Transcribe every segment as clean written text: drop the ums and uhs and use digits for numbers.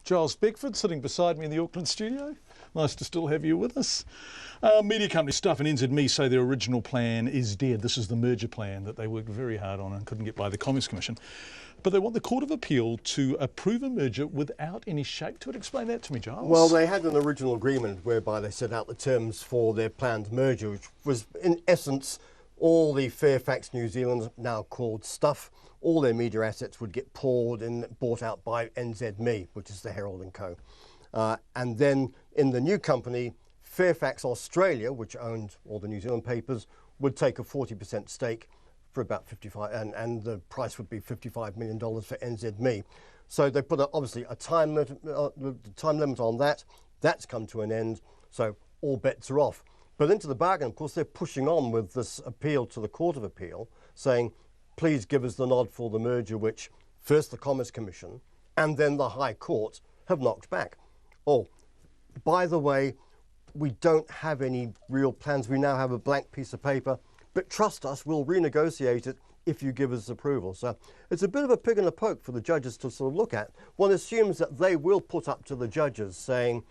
Giles Beckford sitting beside me in the Auckland studio. Nice to still have you with us. Media company Stuff and NZME say their original plan is dead. This is the merger plan that they worked very hard on and couldn't get by the Commerce Commission. But they want the Court of Appeal to approve a merger without any shape to it. Explain that to me, Giles. Well, they had an original agreement whereby they set out the terms for their planned merger, which was in essence all the Fairfax New Zealand, now called Stuff, all their media assets would get poured and bought out by NZME, which is the Herald & Co. And then in the new company, Fairfax Australia, which owned all the New Zealand papers, would take a 40% stake for about 55, and the price would be $55 million for NZME. So they put obviously a time limit on that. That's come to an end, so all bets are off. But into the bargain, of course, they're pushing on with this appeal to the Court of Appeal, saying, please give us the nod for the merger, which first the Commerce Commission and then the High Court have knocked back. Oh, by the way, we don't have any real plans. We now have a blank piece of paper, but trust us, we'll renegotiate it if you give us approval. So it's a bit of a pig in a poke for the judges to sort of look at. One assumes that they will put up to the judges saying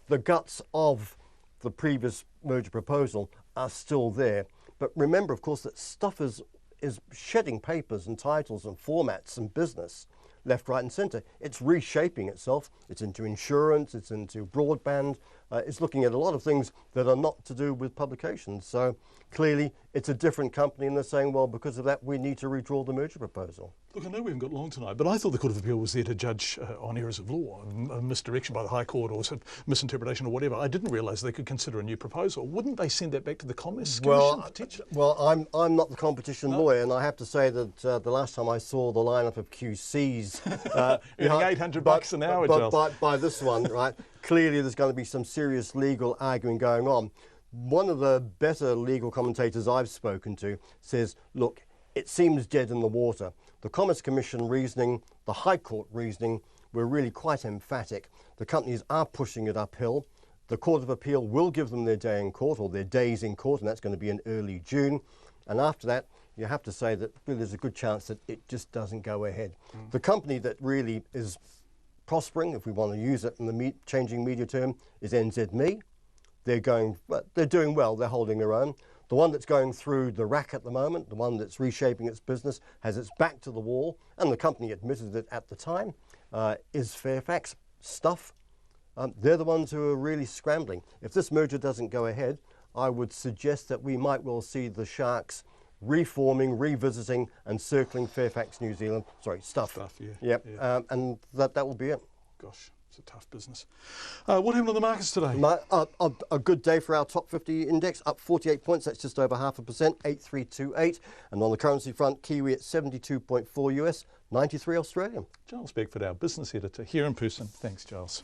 the guts of the previous merger proposal are still there. But remember, of course, that Stuff is shedding papers and titles and formats and business left, right and centre. It's reshaping itself. It's into insurance, it's into broadband. It's looking at a lot of things that are not to do with publications. So clearly it's a different company, and they're saying, well, because of that, we need to redraw the merger proposal. Look, I know we haven't got long tonight, but I thought the Court of Appeal was there to judge on errors of law, a misdirection by the High Court or misinterpretation or whatever. I didn't realise they could consider a new proposal. Wouldn't they send that back to the Commerce Commission potentially? Well, I'm not the competition lawyer, and I have to say that the last time I saw the lineup of QCs... earning $800 an hour, Giles. By this one, right, clearly there's going to be some serious legal arguing going on. One of the better legal commentators I've spoken to says, look, it seems dead in the water. The Commerce Commission reasoning, the High Court reasoning were really quite emphatic. The companies are pushing it uphill. The Court of Appeal will give them their day in court, or their days in court, and that's going to be in early June. And after that, you have to say that really there's a good chance that it just doesn't go ahead. The company that really is prospering, if we want to use it in the changing media term, is NZME. They're doing well, they're holding their own. The one that's going through the rack at the moment, the one that's reshaping its business, has its back to the wall, and the company admitted it at the time, is Fairfax Stuff. They're the ones who are really scrambling. If this merger doesn't go ahead, I would suggest that we might well see the sharks reforming, revisiting and circling Fairfax New Zealand, Stuff. Yeah. Yep, yeah. And that will be it. Gosh. It's a tough business. What happened on the markets today? A good day for our top 50 index, up 48 points. That's just over 0.5%, 8328. And on the currency front, Kiwi at 72.4 US, 93 Australian. Giles Beckford, our business editor here in person. Thanks, Giles.